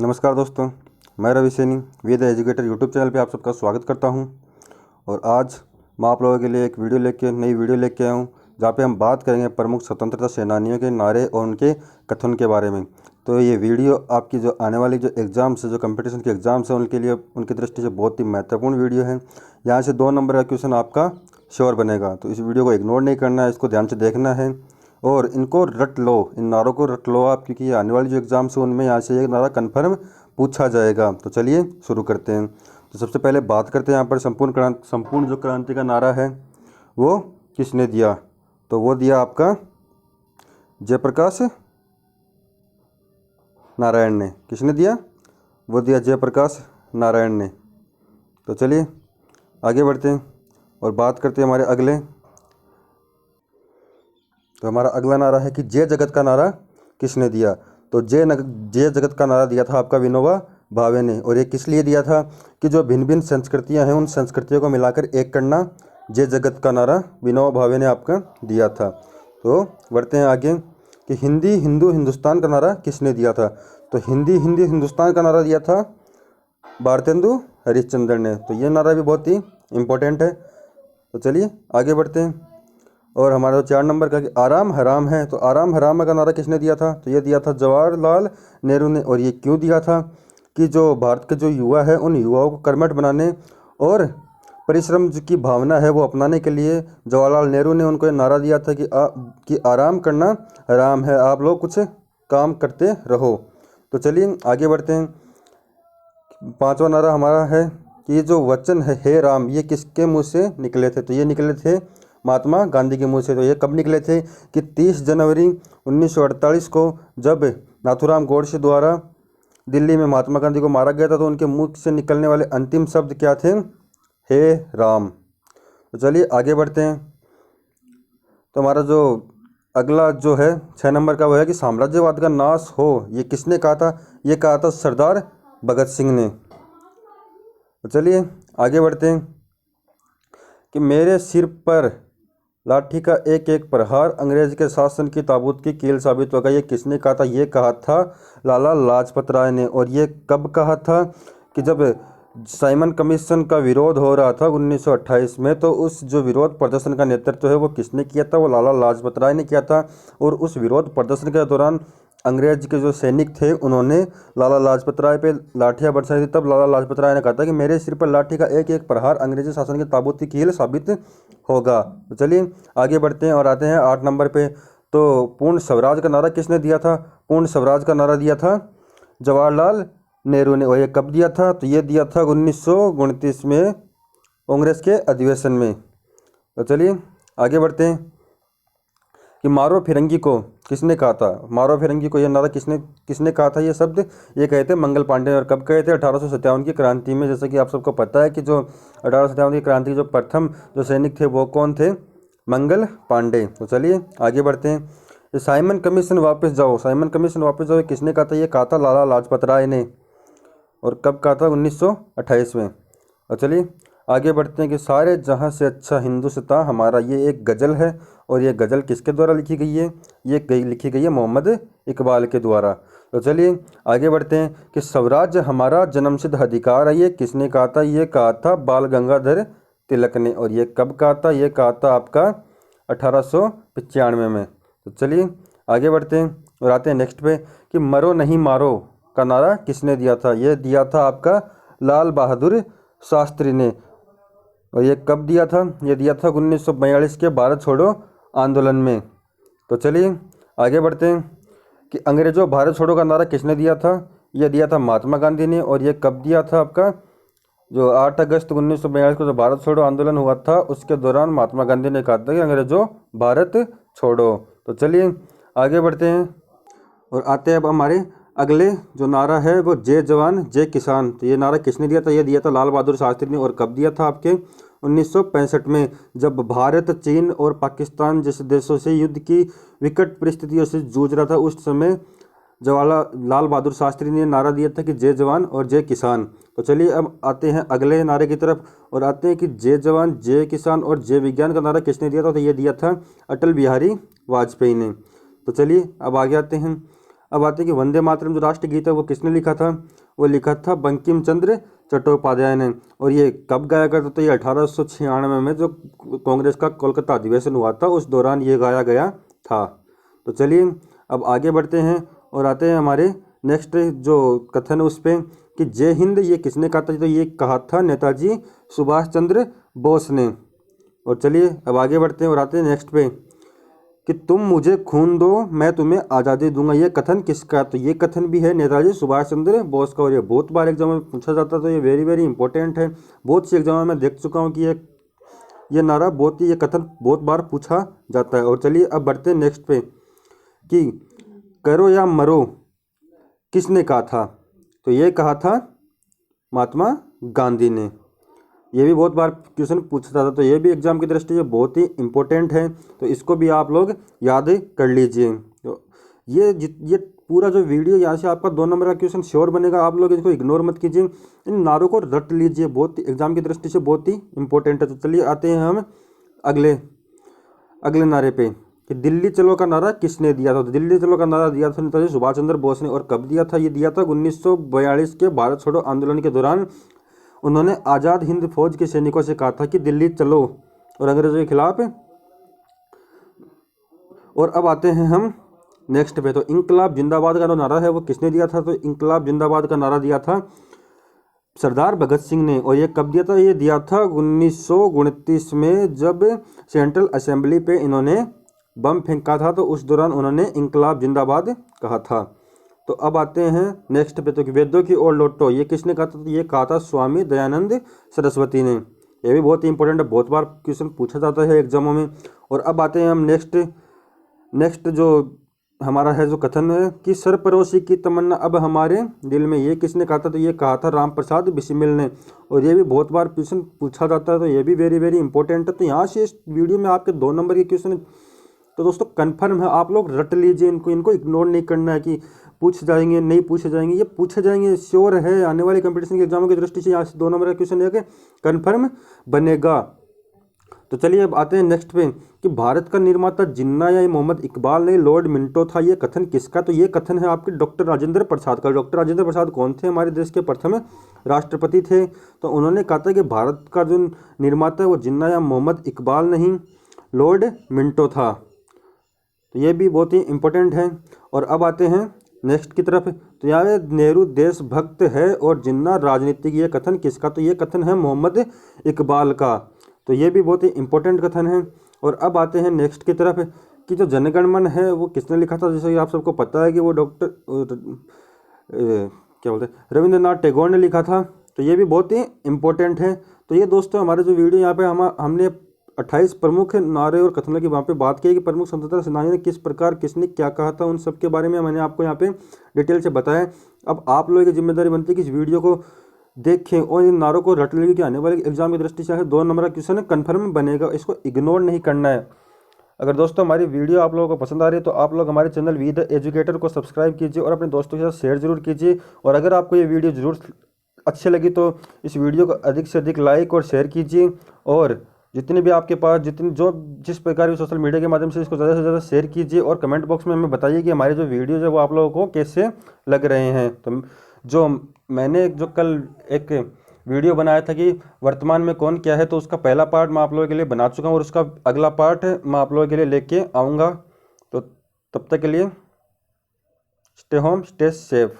नमस्कार दोस्तों, मैं रवि सैनी वेद एजुकेटर यूट्यूब चैनल पे आप सबका स्वागत करता हूं। और आज मैं आप लोगों के लिए एक नई वीडियो लेके आया हूं, जहां पे हम बात करेंगे प्रमुख स्वतंत्रता सेनानियों के नारे और उनके कथन के बारे में। तो ये वीडियो आपकी जो आने वाली जो एग्ज़ाम्स है, जो कंपटीशन के एग्ज़ाम्स हैं, उनके लिए उनकी दृष्टि से बहुत ही महत्वपूर्ण वीडियो है। यहाँ से 2 नंबर का क्वेश्चन आपका श्योर बनेगा, तो इस वीडियो को इग्नोर नहीं करना है, इसको ध्यान से देखना है और इनको रट लो, इन नारों को रट लो आप, क्योंकि आने वाली जो एग्ज़ाम्स है उनमें यहाँ से एक नारा कन्फर्म पूछा जाएगा। तो चलिए शुरू करते हैं। तो सबसे पहले बात करते हैं यहाँ पर संपूर्ण जो क्रांति का नारा है वो किसने दिया। तो वो दिया आपका जयप्रकाश नारायण ने। किसने दिया? वो दिया जयप्रकाश नारायण ने। तो चलिए आगे बढ़ते हैं और बात करते हैं हमारे अगले। तो हमारा अगला नारा है कि जय जगत का नारा किसने दिया। तो जय जगत का नारा दिया था आपका विनोबा भावे ने। और ये किस लिए दिया था कि जो भिन्न भिन्न संस्कृतियां हैं उन संस्कृतियों को मिलाकर एक करना, जय जगत का नारा विनोबा भावे ने आपका दिया था। तो बढ़ते हैं आगे कि हिंदी हिंदू हिंदुस्तान का नारा किसने दिया था। तो हिंदी हिंदी हिंदुस्तान का नारा दिया था भारतेंदु हरिश्चंद्र ने। तो ये नारा भी बहुत ही इम्पोर्टेंट है। तो चलिए आगे बढ़ते हैं। और हमारा 4 नंबर का कि आराम हराम है। तो आराम हराम का नारा किसने दिया था। तो ये दिया था जवाहरलाल नेहरू ने। और ये क्यों दिया था कि जो भारत के जो युवा है उन युवाओं को कर्मठ बनाने और परिश्रम की भावना है वो अपनाने के लिए जवाहरलाल नेहरू ने उनको ये नारा दिया था कि आराम करना हराम है, आप लोग कुछ काम करते रहो। तो चलिए आगे बढ़ते हैं। 5वां नारा हमारा है कि ये जो वचन है हे राम, ये किसके मुँह से निकले थे। तो ये निकले थे महात्मा गांधी के मुँह से। तो ये कब निकले थे कि 30 जनवरी 1948 को जब नाथूराम गोडसे द्वारा दिल्ली में महात्मा गांधी को मारा गया था, तो उनके मुख से निकलने वाले अंतिम शब्द क्या थे? हे राम। तो चलिए आगे बढ़ते हैं। तो हमारा जो अगला जो है 6 नंबर का वो है कि साम्राज्यवाद का नाश हो, ये किसने कहा था। ये कहा था सरदार भगत सिंह ने। तो चलिए आगे बढ़ते हैं कि मेरे सिर पर लाठी का एक एक प्रहार अंग्रेज के शासन की ताबूत की कील साबित होगा, ये किसने कहा था। ये कहा था लाला लाजपत राय ने। और ये कब कहा था कि जब साइमन कमीशन का विरोध हो रहा था 1928 में, तो उस जो विरोध प्रदर्शन का नेतृत्व है वो किसने किया था। वो लाला लाजपत राय ने किया था। और उस विरोध प्रदर्शन के दौरान अंग्रेज के जो सैनिक थे उन्होंने लाला लाजपत राय पे लाठियां बरसाई थी। तब लाला लाजपत राय ने कहा था कि मेरे सिर पर लाठी का एक एक प्रहार अंग्रेजी शासन के ताबूत की कील साबित होगा। तो चलिए आगे बढ़ते हैं और आते हैं 8 नंबर पे। तो पूर्ण स्वराज का नारा किसने दिया था। पूर्ण स्वराज का नारा दिया था जवाहरलाल नेहरू ने। और ये कब दिया था। तो ये दिया था 1929 में कांग्रेस के अधिवेशन में। तो चलिए आगे बढ़ते हैं कि मारो फिरंगी को किसने कहा था। मारो फिरंगी को यह नारा किसने कहा था। ये शब्द ये कहे थे मंगल पांडे ने। और कब कहे थे? 1857 की क्रांति में। जैसे कि आप सबको पता है कि जो 1857 की क्रांति जो प्रथम जो सैनिक थे वो कौन थे? मंगल पांडे। तो चलिए आगे बढ़ते हैं। साइमन कमीशन वापस जाओ, साइमन कमीशन वापस जाओ, किसने कहा था। ये कहा था लाला लाजपत राय ने। और कब कहा था? 1928 में। और चलिए आगे बढ़ते हैं कि सारे जहाँ से अच्छा हिंदुस्तान हमारा, ये एक गज़ल है। और ये गज़ल किसके द्वारा लिखी गई है? ये लिखी गई है मोहम्मद इकबाल के द्वारा। तो चलिए आगे बढ़ते हैं कि स्वराज्य हमारा जन्मसिद्ध अधिकार है, ये किसने कहा था। ये कहा था बाल गंगाधर तिलक ने। और ये कब कहा था? ये कहा था आपका 1895 में। तो चलिए आगे बढ़ते हैं और आते हैं नेक्स्ट पे कि मरो नहीं मारो का नारा किसने दिया था। ये दिया था आपका लाल बहादुर शास्त्री ने। और ये कब दिया था? ये दिया था 1942 के भारत छोड़ो आंदोलन में। तो चलिए आगे बढ़ते हैं कि अंग्रेजों भारत छोड़ो का नारा किसने दिया था। ये दिया था महात्मा गांधी ने। और ये कब दिया था आपका? जो 8 अगस्त 1942 को जो भारत छोड़ो आंदोलन हुआ था उसके दौरान महात्मा गांधी ने कहा था कि अंग्रेजों भारत छोड़ो। तो चलिए आगे बढ़ते हैं और आते हैं अब हमारे अगले जो नारा है वो जय जवान जय किसान। तो ये नारा किसने दिया था। ये दिया था लाल बहादुर शास्त्री ने। और कब दिया था? आपके 1965 में, जब भारत चीन और पाकिस्तान जैसे देशों से युद्ध की विकट परिस्थितियों से जूझ रहा था। उस समय जवाहरलाल लाल बहादुर शास्त्री ने नारा दिया था कि जय जवान और जय किसान। तो चलिए अब आते हैं अगले नारे की तरफ और आते हैं कि जय जवान जय किसान और जय विज्ञान का नारा किसने दिया था। तो ये दिया था अटल बिहारी वाजपेयी ने। तो चलिए अब आगे आते हैं। अब आते हैं कि वंदे मातरम जो राष्ट्रगीत है वो किसने लिखा था, वो लिखा था बंकिम चंद्र चट्टोपाध्याय ने। और ये कब गाया करता था, ये 1896 में जो कांग्रेस का कोलकाता अधिवेशन हुआ था उस दौरान ये गाया गया था। तो चलिए अब आगे बढ़ते हैं और आते हैं हमारे नेक्स्ट जो कथन है उस पर कि जय हिंद ये किसने कहा था, तो ये कहा था नेताजी सुभाष चंद्र बोस ने। और चलिए अब आगे बढ़ते हैं और आते हैं नेक्स्ट पे कि तुम मुझे खून दो मैं तुम्हें आज़ादी दूंगा, ये कथन किसका, तो ये कथन भी है नेताजी सुभाष चंद्र बोस का। और ये बहुत बार एग्जाम में पूछा जाता है, तो ये वेरी वेरी इंपॉर्टेंट है। बहुत सी एग्जाम में मैं देख चुका हूँ कि ये नारा बहुत ही, ये कथन बहुत बार पूछा जाता है। और चलिए अब बढ़ते हैं नेक्स्ट पे कि करो या मरो किसने कहा था, तो ये कहा था महात्मा गांधी ने। ये भी बहुत बार क्वेश्चन पूछा था, तो ये भी एग्जाम की दृष्टि से बहुत ही इंपॉर्टेंट है, तो इसको भी आप लोग याद कर लीजिए। तो ये पूरा जो वीडियो यहाँ से आपका 2 नंबर का क्वेश्चन श्योर बनेगा, आप लोग इसको इग्नोर मत कीजिए, इन नारों को रट लीजिए, बहुत एग्जाम की दृष्टि से बहुत ही इंपॉर्टेंट है। तो चलिए आते हैं हम अगले नारे पे कि दिल्ली चलो का नारा किसने दिया था, तो दिल्ली चलो का नारा दिया था नेताजी सुभाष चंद्र बोस ने। और कब दिया था, ये दिया था 1942 के भारत छोड़ो आंदोलन के दौरान। उन्होंने आज़ाद हिंद फौज के सैनिकों से कहा था कि दिल्ली चलो और अंग्रेजों के खिलाफ। और अब आते हैं हम नेक्स्ट पे, तो इंकलाब जिंदाबाद का जो नारा है वो किसने दिया था, तो इंकलाब जिंदाबाद का नारा दिया था सरदार भगत सिंह ने। और ये कब दिया था, ये दिया था 1929 में, जब सेंट्रल असेंबली पे इन्होंने बम फेंका था, तो उस दौरान उन्होंने इंकलाब जिंदाबाद कहा था। तो अब आते हैं नेक्स्ट पे, तो वेदों की ओर लौटो ये किसने कहा था, तो ये कहा था स्वामी दयानंद सरस्वती ने। ये भी बहुत ही इंपॉर्टेंट है, बहुत बार क्वेश्चन पूछा जाता है एग्जामों में। और अब आते हैं हम नेक्स्ट जो हमारा है जो कथन है कि सरपरोशी की तमन्ना अब हमारे दिल में, ये किसने कहा था, तो ये कहा था राम प्रसाद बिस्मिल ने। और ये भी बहुत बार क्वेश्चन पूछा जाता है, तो ये भी वेरी वेरी इंपॉर्टेंट है। तो यहाँ से इस वीडियो में आपके 2 नंबर के क्वेश्चन, तो दोस्तों कन्फर्म है, आप लोग रट लीजिए इनको इग्नोर नहीं करना है कि पूछ जाएंगे नहीं पूछे जाएंगे, ये पूछे जाएंगे श्योर है। आने वाले कंपटीशन के एग्जामों की दृष्टि से यहाँ से 2 नंबर का क्वेश्चन है कि कन्फर्म बनेगा। तो चलिए अब आते हैं नेक्स्ट पे कि भारत का निर्माता जिन्ना या मोहम्मद इकबाल नहीं लॉर्ड मिंटो था, ये कथन किसका, तो ये कथन है आपके डॉक्टर राजेंद्र प्रसाद का। डॉक्टर राजेंद्र प्रसाद कौन थे, हमारे देश के प्रथम राष्ट्रपति थे। तो उन्होंने कहा था कि भारत का जो निर्माता है वो जिन्ना या मोहम्मद इकबाल नहीं लॉर्ड मिंटो था। तो ये भी बहुत ही इंपॉर्टेंट है। और अब आते हैं नेक्स्ट की तरफ, तो यहाँ नेहरू देशभक्त है और जिन्ना राजनीतिक, ये कथन किसका, तो ये कथन है मोहम्मद इकबाल का। तो ये भी बहुत ही इंपॉर्टेंट कथन है। और अब आते हैं नेक्स्ट की तरफ कि जो जनगण मन है वो किसने लिखा था, जैसे कि आप सबको पता है कि वो डॉक्टर क्या बोलते हैं रविंद्रनाथ टैगोर ने लिखा था। तो ये भी बहुत ही इंपॉर्टेंट है। तो ये दोस्तों हमारे जो वीडियो यहाँ पे हमने 28 प्रमुख नारे और कथनों की वहाँ पे बात की कि प्रमुख स्वतंत्रता सेनानियों ने किस प्रकार किसने क्या कहा था, उन सब के बारे में मैंने आपको यहाँ पे डिटेल से बताया। अब आप लोगों की जिम्मेदारी बनती है कि इस वीडियो को देखें और इन नारों को रट लेंगे कि आने वाले एग्जाम की दृष्टि से 2 नंबर का क्वेश्चन कन्फर्म बनेगा, इसको इग्नोर नहीं करना है। अगर दोस्तों हमारी वीडियो आप लोगों को पसंद आ रही है तो आप लोग हमारे चैनल वी द एजुकेटर को सब्सक्राइब कीजिए और अपने दोस्तों के साथ शेयर जरूर कीजिए। और अगर आपको ये वीडियो जरूर अच्छी लगी तो इस वीडियो को अधिक से अधिक लाइक और शेयर कीजिए। और जितने भी आपके पास जिस प्रकार की सोशल मीडिया के माध्यम से इसको ज़्यादा से ज़्यादा शेयर कीजिए। और कमेंट बॉक्स में हमें बताइए कि हमारे जो वीडियोज़ है वो आप लोगों को कैसे लग रहे हैं। तो जो मैंने कल एक वीडियो बनाया था कि वर्तमान में कौन क्या है, तो उसका पहला पार्ट मैं आप लोगों के लिए बना चुका हूँ और उसका अगला पार्ट मैं आप लोगों के लिए लेके आऊँगा। तो तब तक के लिए स्टे होम स्टे सेफ।